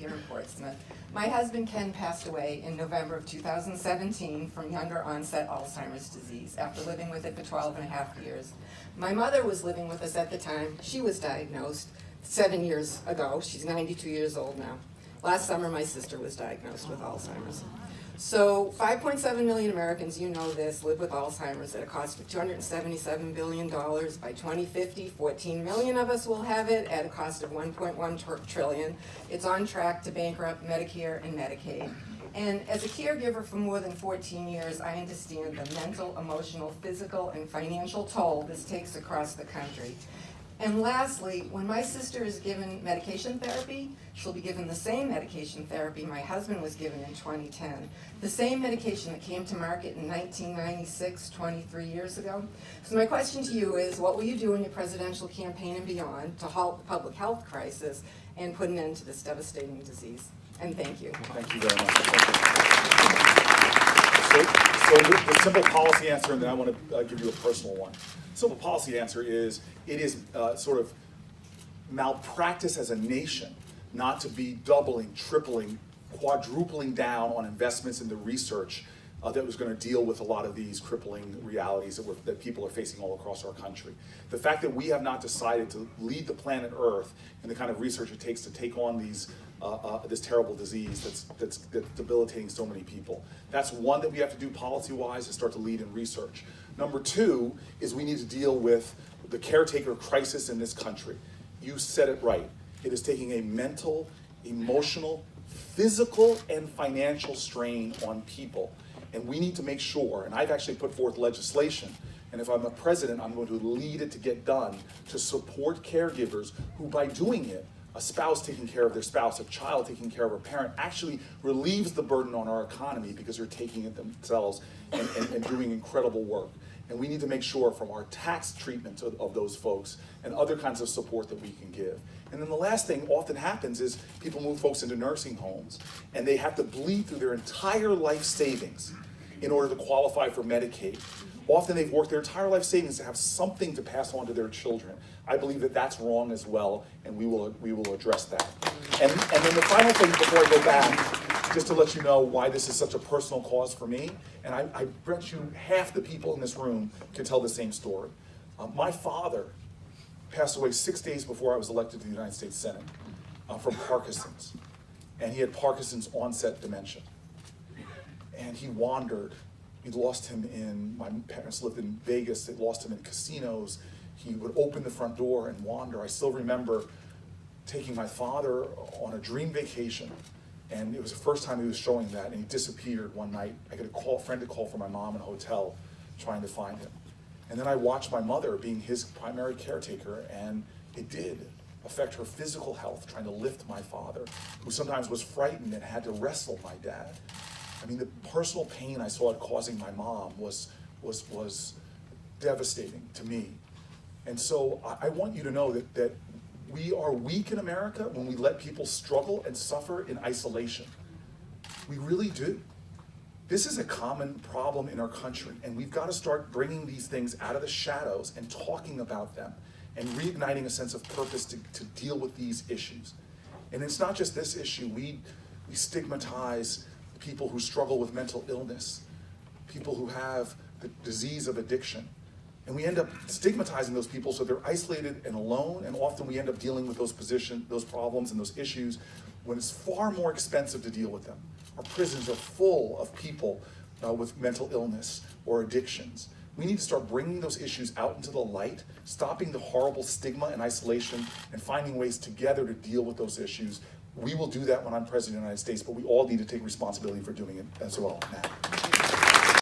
here in Portsmouth. My husband Ken passed away in November of 2017 from younger onset Alzheimer's disease after living with it for 12 and a half years. My mother was living with us at the time. She was diagnosed 7 years ago. She's 92 years old now. Last summer, my sister was diagnosed with Alzheimer's. So 5.7 million Americans, you know this, live with Alzheimer's at a cost of $277 billion. By 2050, 14 million of us will have it at a cost of $1.1 trillion. It's on track to bankrupt Medicare and Medicaid. And as a caregiver for more than 14 years, I understand the mental, emotional, physical, and financial toll this takes across the country. And lastly, when my sister is given medication therapy, she'll be given the same medication therapy my husband was given in 2010. The same medication that came to market in 1996, 23 years ago. So my question to you is, what will you do in your presidential campaign and beyond to halt the public health crisis and put an end to this devastating disease? And thank you. Thank you very much. So the simple policy answer, and then I want to give you a personal one. Simple policy answer is, it is sort of malpractice as a nation not to be doubling, tripling, quadrupling down on investments into research that was going to deal with a lot of these crippling realities that people are facing all across our country. The fact that we have not decided to lead the planet Earth in the kind of research it takes to take on these this terrible disease that's debilitating so many people. That's one that we have to do policy-wise, to start to lead in research. Number two is we need to deal with the caretaker crisis in this country. You said it right. It is taking a mental, emotional, physical, and financial strain on people. And we need to make sure, and I've actually put forth legislation, and if I'm a president, I'm going to lead it to get done, to support caregivers who, by doing it, a spouse taking care of their spouse, a child taking care of a parent, actually relieves the burden on our economy because they're taking it themselves and doing incredible work. And we need to make sure from our tax treatment of those folks and other kinds of support that we can give. And then the last thing often happens is people move folks into nursing homes and they have to bleed through their entire life savings in order to qualify for Medicaid. Often they've worked their entire life savings to have something to pass on to their children. I believe that that's wrong as well, and we will address that. And then the final thing before I go back, just to let you know why this is such a personal cause for me, and I bet you half the people in this room can tell the same story. My father passed away 6 days before I was elected to the United States Senate from Parkinson's, and he had Parkinson's onset dementia. And he wandered. We lost him my parents lived in Vegas, they lost him in casinos. He would open the front door and wander. I still remember taking my father on a dream vacation, and it was the first time he was showing that, and he disappeared one night. I got a friend to call for my mom in a hotel trying to find him. And then I watched my mother being his primary caretaker, and it did affect her physical health, trying to lift my father, who sometimes was frightened and had to wrestle my dad. I mean, the personal pain I saw it causing my mom was devastating to me. And so I want you to know that we are weak in America when we let people struggle and suffer in isolation. We really do. This is a common problem in our country, and we've got to start bringing these things out of the shadows and talking about them and reigniting a sense of purpose to deal with these issues. And it's not just this issue. We stigmatize people who struggle with mental illness, people who have the disease of addiction. And we end up stigmatizing those people so they're isolated and alone, and often we end up dealing with those problems and those issues when it's far more expensive to deal with them. Our prisons are full of people with mental illness or addictions. We need to start bringing those issues out into the light, stopping the horrible stigma and isolation, and finding ways together to deal with those issues. We will do that when I'm President of the United States, but we all need to take responsibility for doing it as well now.